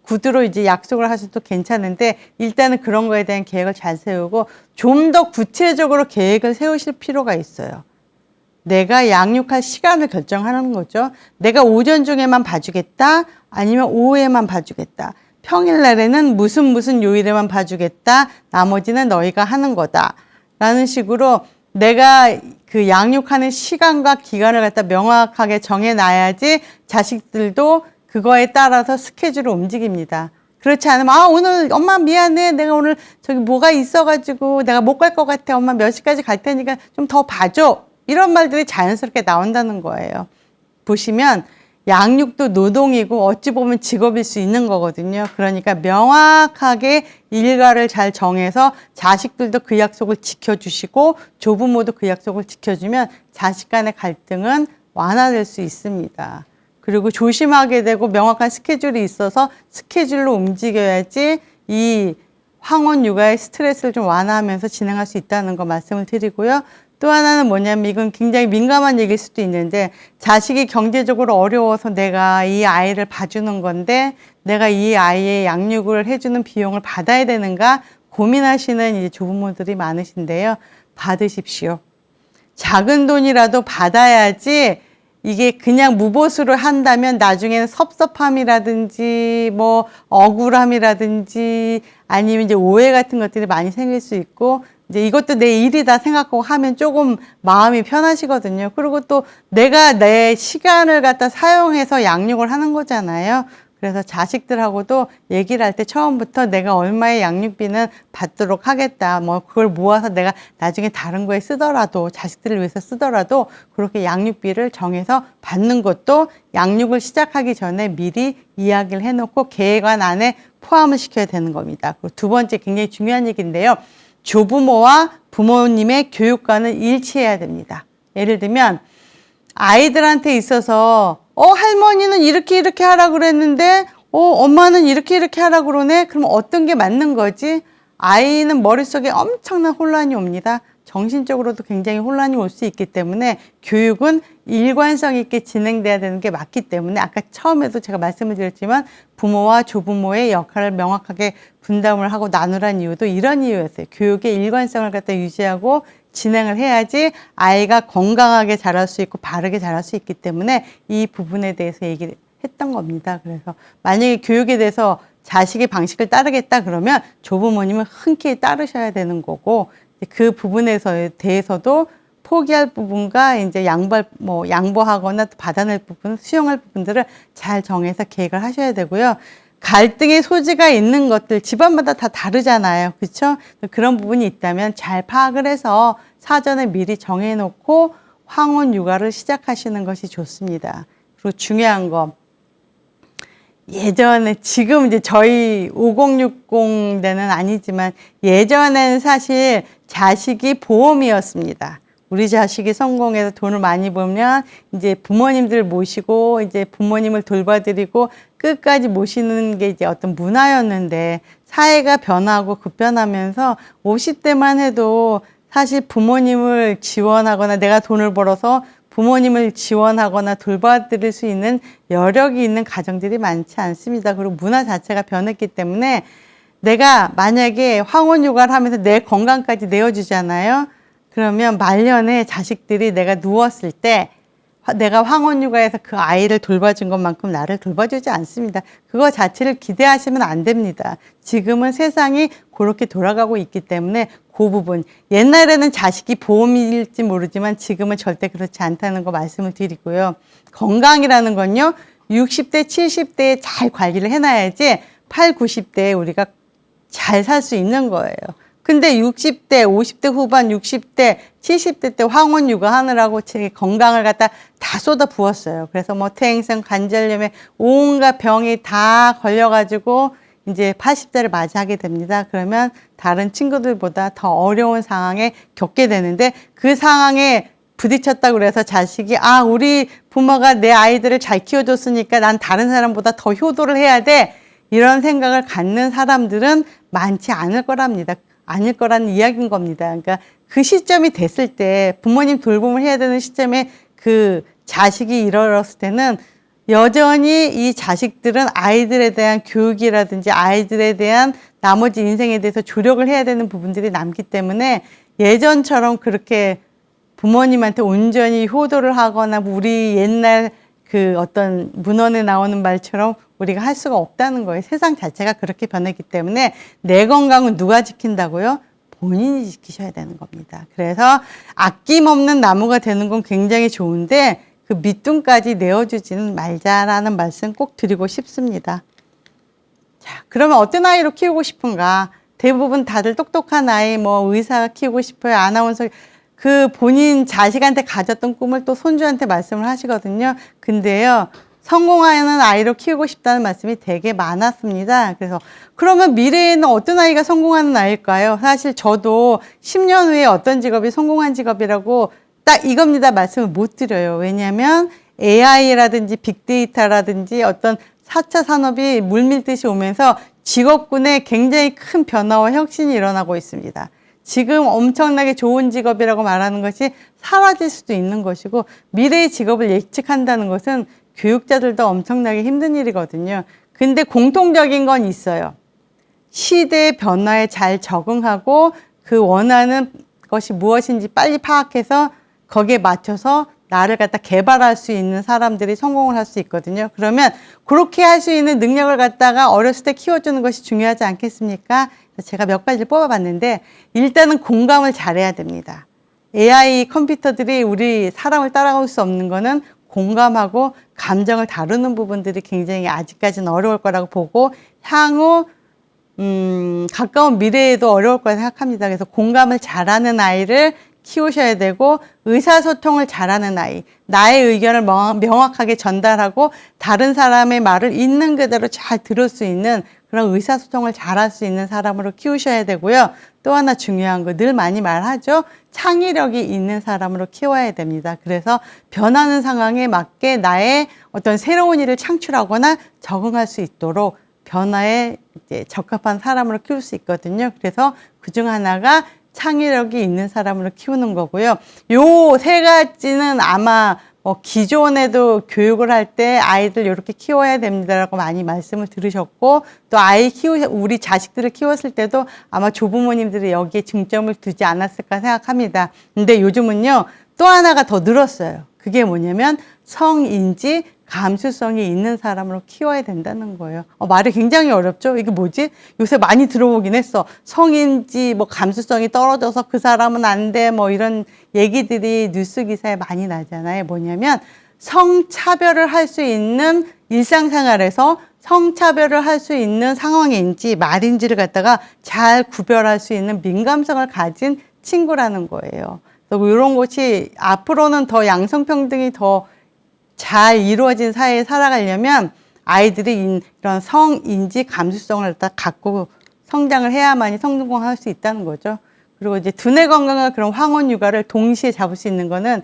구두로 이제 약속을 하셔도 괜찮은데 일단은 그런 거에 대한 계획을 잘 세우고 좀 더 구체적으로 계획을 세우실 필요가 있어요. 내가 양육할 시간을 결정하는 거죠. 내가 오전 중에만 봐주겠다 아니면 오후에만 봐주겠다. 평일날에는 무슨 요일에만 봐주겠다. 나머지는 너희가 하는 거다. 라는 식으로 내가 그 양육하는 시간과 기간을 갖다 명확하게 정해놔야지 자식들도 그거에 따라서 스케줄을 움직입니다. 그렇지 않으면 오늘 엄마 미안해. 내가 오늘 저기 뭐가 있어가지고 내가 못 갈 것 같아. 엄마 몇 시까지 갈 테니까 좀 더 봐줘. 이런 말들이 자연스럽게 나온다는 거예요. 보시면 양육도 노동이고 어찌 보면 직업일 수 있는 거거든요. 그러니까 명확하게 일과를 잘 정해서 자식들도 그 약속을 지켜주시고 조부모도 그 약속을 지켜주면 자식 간의 갈등은 완화될 수 있습니다. 그리고 조심하게 되고 명확한 스케줄이 있어서 스케줄로 움직여야지 이 황혼 육아의 스트레스를 좀 완화하면서 진행할 수 있다는 거 말씀을 드리고요. 또 하나는 뭐냐면 이건 굉장히 민감한 얘기일 수도 있는데 자식이 경제적으로 어려워서 내가 이 아이를 봐주는 건데 내가 이 아이의 양육을 해주는 비용을 받아야 되는가 고민하시는 이제 조부모들이 많으신데요. 받으십시오. 작은 돈이라도 받아야지 이게 그냥 무보수로 한다면 나중에는 섭섭함이라든지 뭐 억울함이라든지 아니면 이제 오해 같은 것들이 많이 생길 수 있고 이제 이것도 내 일이다 생각하고 하면 조금 마음이 편하시거든요. 그리고 또 내가 내 시간을 갖다 사용해서 양육을 하는 거잖아요. 그래서 자식들하고도 얘기를 할 때 처음부터 내가 얼마의 양육비는 받도록 하겠다. 뭐 그걸 모아서 내가 나중에 다른 거에 쓰더라도 자식들을 위해서 쓰더라도 그렇게 양육비를 정해서 받는 것도 양육을 시작하기 전에 미리 이야기를 해놓고 계획안 안에 포함을 시켜야 되는 겁니다. 그리고 두 번째 굉장히 중요한 얘기인데요. 조부모와 부모님의 교육과는 일치해야 됩니다. 예를 들면 아이들한테 있어서 할머니는 이렇게 하라고 그랬는데 엄마는 이렇게 하라고 그러네. 그럼 어떤 게 맞는 거지? 아이는 머릿속에 엄청난 혼란이 옵니다. 정신적으로도 굉장히 혼란이 올 수 있기 때문에 교육은 일관성 있게 진행돼야 되는 게 맞기 때문에 아까 처음에도 제가 말씀을 드렸지만 부모와 조부모의 역할을 명확하게 분담을 하고 나누란 이유도 이런 이유였어요. 교육의 일관성을 갖다 유지하고 진행을 해야지 아이가 건강하게 자랄 수 있고 바르게 자랄 수 있기 때문에 이 부분에 대해서 얘기를 했던 겁니다. 그래서 만약에 교육에 대해서 자식의 방식을 따르겠다 그러면 조부모님은 흔쾌히 따르셔야 되는 거고 그 부분에 대해서도 포기할 부분과 이제 양보하거나 받아낼 부분, 수용할 부분들을 잘 정해서 계획을 하셔야 되고요. 갈등의 소지가 있는 것들 집안마다 다 다르잖아요. 그렇죠? 그런 부분이 있다면 잘 파악을 해서 사전에 미리 정해놓고 황혼 육아를 시작하시는 것이 좋습니다. 그리고 중요한 거 예전에 지금 이제 저희 5060대는 아니지만 예전에는 사실 자식이 보험이었습니다. 우리 자식이 성공해서 돈을 많이 벌면 이제 부모님들 모시고 이제 부모님을 돌봐드리고 끝까지 모시는 게 이제 어떤 문화였는데 사회가 변하고 급변하면서 50대만 해도 사실 부모님을 지원하거나 내가 돈을 벌어서 부모님을 지원하거나 돌봐드릴 수 있는 여력이 있는 가정들이 많지 않습니다. 그리고 문화 자체가 변했기 때문에 내가 만약에 황혼 육아를 하면서 내 건강까지 내어주잖아요. 그러면 말년에 자식들이 내가 누웠을 때 내가 황혼육아에서 그 아이를 돌봐준 것만큼 나를 돌봐주지 않습니다. 그거 자체를 기대하시면 안 됩니다. 지금은 세상이 그렇게 돌아가고 있기 때문에 그 부분, 옛날에는 자식이 보험일지 모르지만 지금은 절대 그렇지 않다는 거 말씀을 드리고요. 건강이라는 건요, 60대, 70대에 잘 관리를 해놔야지 8, 90대에 우리가 잘 살 수 있는 거예요. 근데 60대, 50대 후반, 60대, 70대 때 황혼 육아하느라고 제 건강을 갖다 다 쏟아 부었어요. 그래서 뭐 퇴행성 관절염에 온갖 병이 다 걸려가지고 이제 80대를 맞이하게 됩니다. 그러면 다른 친구들보다 더 어려운 상황에 겪게 되는데 그 상황에 부딪혔다고 그래서 자식이 우리 부모가 내 아이들을 잘 키워줬으니까 난 다른 사람보다 더 효도를 해야 돼. 이런 생각을 갖는 사람들은 많지 않을 거랍니다. 아닐 거라는 이야기인 겁니다. 그러니까 그 시점이 됐을 때 부모님 돌봄을 해야 되는 시점에 그 자식이 이르렀을 때는 여전히 이 자식들은 아이들에 대한 교육이라든지 아이들에 대한 나머지 인생에 대해서 조력을 해야 되는 부분들이 남기 때문에 예전처럼 그렇게 부모님한테 온전히 효도를 하거나 우리 옛날 그 어떤 문헌에 나오는 말처럼 우리가 할 수가 없다는 거예요. 세상 자체가 그렇게 변했기 때문에 내 건강은 누가 지킨다고요? 본인이 지키셔야 되는 겁니다. 그래서 아낌없는 나무가 되는 건 굉장히 좋은데 그 밑둥까지 내어주지는 말자라는 말씀 꼭 드리고 싶습니다. 자, 그러면 어떤 아이로 키우고 싶은가? 대부분 다들 똑똑한 아이, 뭐 의사 키우고 싶어요, 아나운서, 그 본인 자식한테 가졌던 꿈을 또 손주한테 말씀을 하시거든요. 근데요, 성공하는 아이로 키우고 싶다는 말씀이 되게 많았습니다. 그래서 그러면 미래에는 어떤 아이가 성공하는 아이일까요? 사실 저도 10년 후에 어떤 직업이 성공한 직업이라고 딱 이겁니다 말씀을 못 드려요. 왜냐하면 AI라든지 빅데이터라든지 어떤 4차 산업이 물밀듯이 오면서 직업군에 굉장히 큰 변화와 혁신이 일어나고 있습니다. 지금 엄청나게 좋은 직업이라고 말하는 것이 사라질 수도 있는 것이고, 미래의 직업을 예측한다는 것은 교육자들도 엄청나게 힘든 일이거든요. 근데 공통적인 건 있어요. 시대의 변화에 잘 적응하고 그 원하는 것이 무엇인지 빨리 파악해서 거기에 맞춰서 나를 갖다 개발할 수 있는 사람들이 성공을 할 수 있거든요. 그러면 그렇게 할 수 있는 능력을 갖다가 어렸을 때 키워주는 것이 중요하지 않겠습니까? 제가 몇 가지를 뽑아봤는데, 일단은 공감을 잘해야 됩니다. AI 컴퓨터들이 우리 사람을 따라갈 수 없는 거는 공감하고 감정을 다루는 부분들이 굉장히 아직까지는 어려울 거라고 보고, 향후 가까운 미래에도 어려울 거라 생각합니다. 그래서 공감을 잘하는 아이를 키우셔야 되고, 의사소통을 잘하는 아이, 나의 의견을 명확하게 전달하고 다른 사람의 말을 있는 그대로 잘 들을 수 있는 그런 의사소통을 잘할 수 있는 사람으로 키우셔야 되고요. 또 하나 중요한 거, 늘 많이 말하죠. 창의력이 있는 사람으로 키워야 됩니다. 그래서 변하는 상황에 맞게 나의 어떤 새로운 일을 창출하거나 적응할 수 있도록 변화에 이제 적합한 사람으로 키울 수 있거든요. 그래서 그중 하나가 창의력이 있는 사람으로 키우는 거고요. 요 세 가지는 아마 기존에도 교육을 할 때 아이들 이렇게 키워야 됩니다라고 많이 말씀을 들으셨고, 또 우리 자식들을 키웠을 때도 아마 조부모님들이 여기에 중점을 두지 않았을까 생각합니다. 근데 요즘은요, 또 하나가 더 늘었어요. 그게 뭐냐면 성인지 감수성이 있는 사람으로 키워야 된다는 거예요. 말이 굉장히 어렵죠? 이게 뭐지? 요새 많이 들어보긴 했어. 성인지 뭐 감수성이 떨어져서 그 사람은 안 돼, 뭐 이런 얘기들이 뉴스 기사에 많이 나잖아요. 뭐냐면 성차별을 할 수 있는, 일상생활에서 성차별을 할 수 있는 상황인지 말인지를 갖다가 잘 구별할 수 있는 민감성을 가진 친구라는 거예요. 그래서 이런 것이 앞으로는 더 양성평등이 더 잘 이루어진 사회에 살아가려면 아이들이 이런 성인지 감수성을 갖고 성장을 해야만이 성공할 수 있다는 거죠. 그리고 이제 두뇌 건강과 그런 황혼 육아를 동시에 잡을 수 있는 거는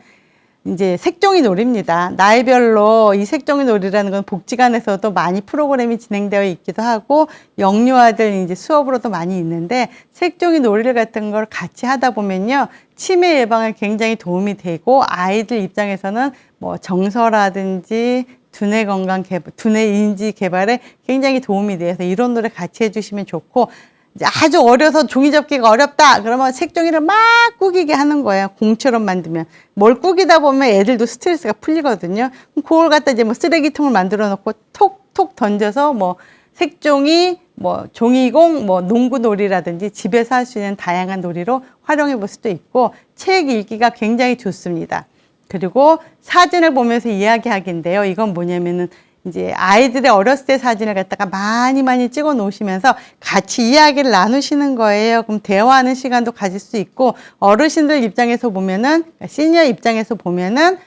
이제 색종이 놀이입니다. 나이별로 이 색종이 놀이라는 건 복지관에서도 많이 프로그램이 진행되어 있기도 하고, 영유아들 이제 수업으로도 많이 있는데, 색종이 놀이를 같은 걸 같이 하다 보면요, 치매 예방에 굉장히 도움이 되고, 아이들 입장에서는 뭐 정서라든지 두뇌 건강 개발, 두뇌 인지 개발에 굉장히 도움이 돼서 이런 노래 같이 해주시면 좋고, 이제 아주 어려서 종이 접기가 어렵다. 그러면 색종이를 막 꾸기게 하는 거예요. 공처럼 만들면. 뭘 꾸기다 보면 애들도 스트레스가 풀리거든요. 그걸 갖다 이제 뭐 쓰레기통을 만들어 놓고 톡톡 던져서 뭐 색종이, 뭐 종이공, 뭐 농구놀이라든지 집에서 할 수 있는 다양한 놀이로 활용해 볼 수도 있고, 책 읽기가 굉장히 좋습니다. 그리고 사진을 보면서 이야기하기인데요. 이건 뭐냐면은 이제 아이들의 어렸을 때 사진을 갖다가 많이 찍어 놓으시면서 같이 이야기를 나누시는 거예요. 그럼 대화하는 시간도 가질 수 있고, 어르신들 입장에서 보면은, 시니어 입장에서 보면은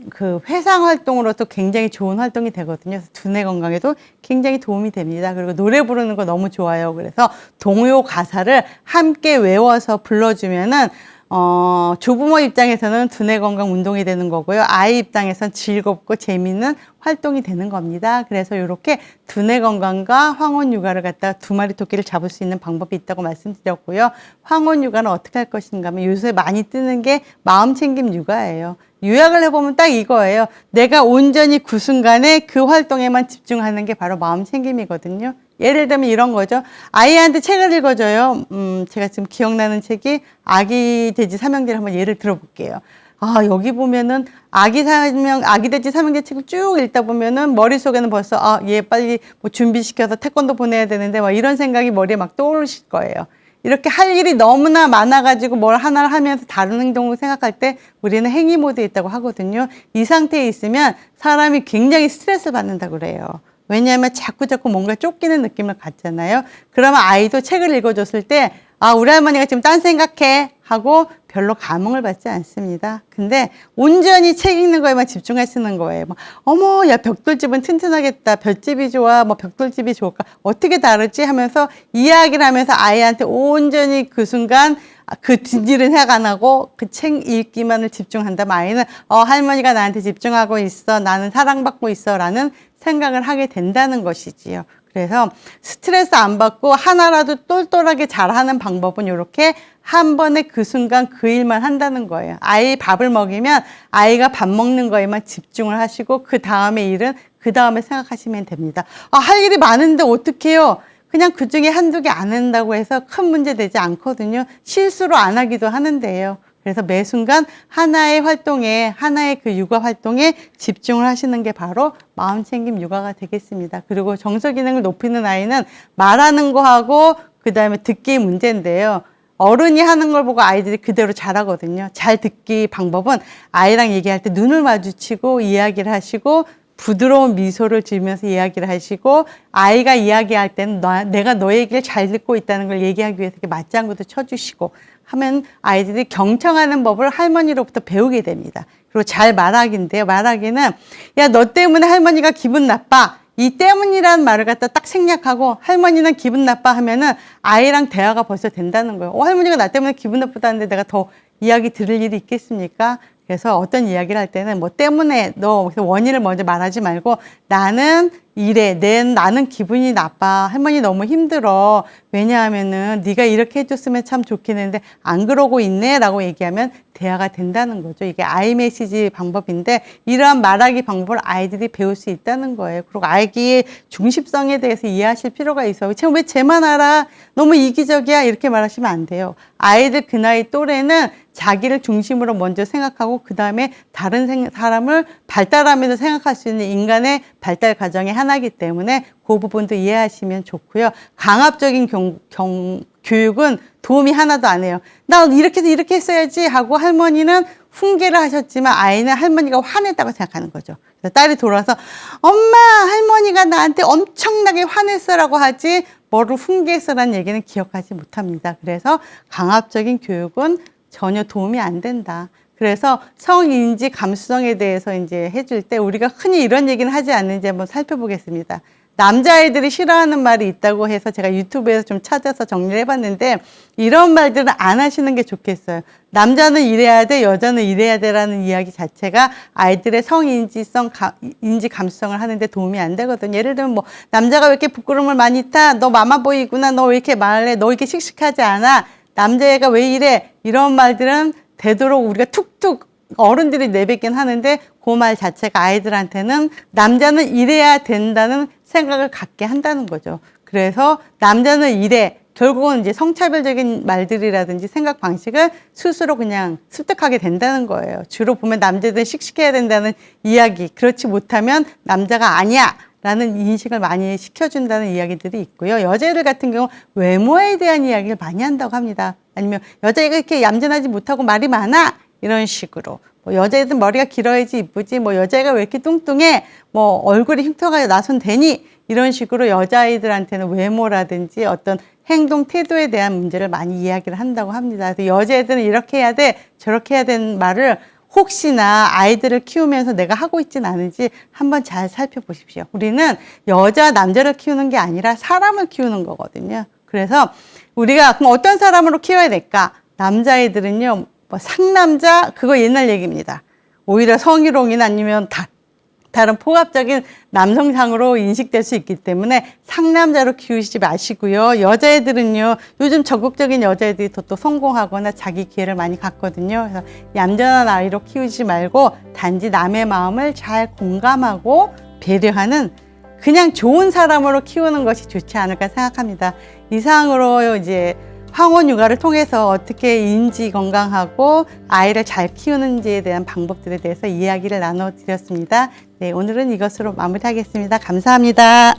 그 회상 활동으로도 굉장히 좋은 활동이 되거든요. 그래서 두뇌 건강에도 굉장히 도움이 됩니다. 그리고 노래 부르는 거 너무 좋아요. 그래서 동요 가사를 함께 외워서 불러주면은 조부모 입장에서는 두뇌 건강 운동이 되는 거고요. 아이 입장에서는 즐겁고 재미있는 활동이 되는 겁니다. 그래서 이렇게 두뇌 건강과 황혼 육아를 갖다가 두 마리 토끼를 잡을 수 있는 방법이 있다고 말씀드렸고요. 황혼 육아는 어떻게 할 것인가 하면 요새 많이 뜨는 게 마음 챙김 육아예요. 요약을 해보면 딱 이거예요. 내가 온전히 그 순간에 그 활동에만 집중하는 게 바로 마음 챙김이거든요. 예를 들면 이런 거죠. 아이한테 책을 읽어줘요. 제가 지금 기억나는 책이 아기 돼지 삼형제를 한번 예를 들어볼게요. 아, 여기 보면은 아기 돼지 삼형제 책을 쭉 읽다 보면은 머릿속에는 벌써 얘 빨리 뭐 준비시켜서 태권도 보내야 되는데 막 이런 생각이 머리에 막 떠오르실 거예요. 이렇게 할 일이 너무나 많아가지고 뭘 하나를 하면서 다른 행동을 생각할 때 우리는 행위 모드에 있다고 하거든요. 이 상태에 있으면 사람이 굉장히 스트레스 받는다고 그래요. 왜냐하면 자꾸 뭔가 쫓기는 느낌을 갖잖아요. 그러면 아이도 책을 읽어줬을 때 우리 할머니가 지금 딴 생각해 하고 별로 감흥을 받지 않습니다. 근데 온전히 책 읽는 거에만 집중하시는 거예요. 어머, 야, 벽돌집은 튼튼하겠다. 볏집이 좋아. 뭐 벽돌집이 좋을까? 어떻게 다르지? 하면서 이야기를 하면서 아이한테 온전히 그 순간 그 뒷일은 해가 안 하고 그 책 읽기만을 집중한다면 아이는 할머니가 나한테 집중하고 있어. 나는 사랑받고 있어. 라는 생각을 하게 된다는 것이지요. 그래서 스트레스 안 받고 하나라도 똘똘하게 잘하는 방법은 이렇게 한 번에 그 순간 그 일만 한다는 거예요. 아이 밥을 먹이면 아이가 밥 먹는 거에만 집중을 하시고 그 다음에 일은 그 다음에 생각하시면 됩니다. 할 일이 많은데 어떡해요? 그냥 그중에 한두 개 안 한다고 해서 큰 문제 되지 않거든요. 실수로 안 하기도 하는데요. 그래서 매 순간 하나의 활동에, 하나의 그 육아 활동에 집중을 하시는 게 바로 마음챙김 육아가 되겠습니다. 그리고 정서 기능을 높이는 아이는 말하는 거하고 그 다음에 듣기 문제인데요. 어른이 하는 걸 보고 아이들이 그대로 잘하거든요. 잘 듣기 방법은 아이랑 얘기할 때 눈을 마주치고 이야기를 하시고 부드러운 미소를 지으면서 이야기를 하시고, 아이가 이야기할 때는 내가 너 얘기를 잘 듣고 있다는 걸 얘기하기 위해서 이렇게 맞장구도 쳐주시고 하면 아이들이 경청하는 법을 할머니로부터 배우게 됩니다. 그리고 잘 말하기인데요. 말하기는 야, 너 때문에 할머니가 기분 나빠. 이 때문이라는 말을 갖다 딱 생략하고 할머니는 기분 나빠 하면은 아이랑 대화가 벌써 된다는 거예요. 할머니가 나 때문에 기분 나쁘다는데 내가 더 이야기 들을 일이 있겠습니까? 그래서 어떤 이야기를 할 때는 뭐 때문에 너 원인을 먼저 말하지 말고 나는 이래, 나는 기분이 나빠. 할머니 너무 힘들어. 왜냐하면은 네가 이렇게 해줬으면 참 좋겠는데 안 그러고 있네 라고 얘기하면 대화가 된다는 거죠. 이게 아이 메시지 방법인데 이러한 말하기 방법을 아이들이 배울 수 있다는 거예요. 그리고 아기의 중심성에 대해서 이해하실 필요가 있어요. 쟤 왜 쟤만 알아? 너무 이기적이야? 이렇게 말하시면 안 돼요. 아이들 그 나이 또래는 자기를 중심으로 먼저 생각하고 그 다음에 다른 사람을 발달하면서 생각할 수 있는 인간의 발달 과정의 하나이기 때문에 그 부분도 이해하시면 좋고요. 강압적인 교육은 도움이 하나도 안 해요. 나 이렇게 해서 이렇게 했어야지 하고 할머니는 훈계를 하셨지만 아이는 할머니가 화냈다고 생각하는 거죠. 그래서 딸이 돌아와서 엄마, 할머니가 나한테 엄청나게 화냈어라고 하지 뭐를 훈계했어라는 얘기는 기억하지 못합니다. 그래서 강압적인 교육은 전혀 도움이 안 된다. 그래서 성인지 감수성에 대해서 이제 해줄 때 우리가 흔히 이런 얘기는 하지 않는지 한번 살펴보겠습니다. 남자아이들이 싫어하는 말이 있다고 해서 제가 유튜브에서 좀 찾아서 정리를 해봤는데 이런 말들은 안 하시는 게 좋겠어요. 남자는 이래야 돼, 여자는 이래야 돼라는 이야기 자체가 아이들의 인지 감수성을 하는데 도움이 안 되거든요. 예를 들면 뭐 남자가 왜 이렇게 부끄러움을 많이 타? 너 마마보이구나. 너 왜 이렇게 말해? 너 이렇게 씩씩하지 않아? 남자애가 왜 이래? 이런 말들은 되도록 우리가 툭툭 어른들이 내뱉긴 하는데 그 말 자체가 아이들한테는 남자는 이래야 된다는 생각을 갖게 한다는 거죠. 그래서 남자는 이래, 결국은 이제 성차별적인 말들이라든지 생각 방식을 스스로 그냥 습득하게 된다는 거예요. 주로 보면 남자들은 씩씩해야 된다는 이야기, 그렇지 못하면 남자가 아니야 라는 인식을 많이 시켜준다는 이야기들이 있고요. 여자애들 같은 경우 외모에 대한 이야기를 많이 한다고 합니다. 아니면 여자애가 이렇게 얌전하지 못하고 말이 많아 이런 식으로. 뭐 여자애들 머리가 길어야지 이쁘지, 뭐 여자애가 왜 이렇게 뚱뚱해, 뭐 얼굴이 흉터가 나선 되니, 이런 식으로 여자아이들한테는 외모라든지 어떤 행동 태도에 대한 문제를 많이 이야기를 한다고 합니다. 그래서 여자애들은 이렇게 해야 돼, 저렇게 해야 되는 말을 혹시나 아이들을 키우면서 내가 하고 있진 않은지 한번 잘 살펴보십시오. 우리는 여자, 남자를 키우는 게 아니라 사람을 키우는 거거든요. 그래서 우리가 그럼 어떤 사람으로 키워야 될까? 남자애들은요, 뭐 상남자, 그거 옛날 얘기입니다. 오히려 성희롱이나 아니면 다른 포괄적인 남성상으로 인식될 수 있기 때문에 상남자로 키우시지 마시고요. 여자애들은요, 요즘 적극적인 여자애들이 또 성공하거나 자기 기회를 많이 갖거든요. 그래서 얌전한 아이로 키우지 말고 단지 남의 마음을 잘 공감하고 배려하는 그냥 좋은 사람으로 키우는 것이 좋지 않을까 생각합니다. 이상으로 이제 황혼 육아를 통해서 어떻게 인지 건강하고 아이를 잘 키우는지에 대한 방법들에 대해서 이야기를 나눠드렸습니다. 네, 오늘은 이것으로 마무리하겠습니다. 감사합니다.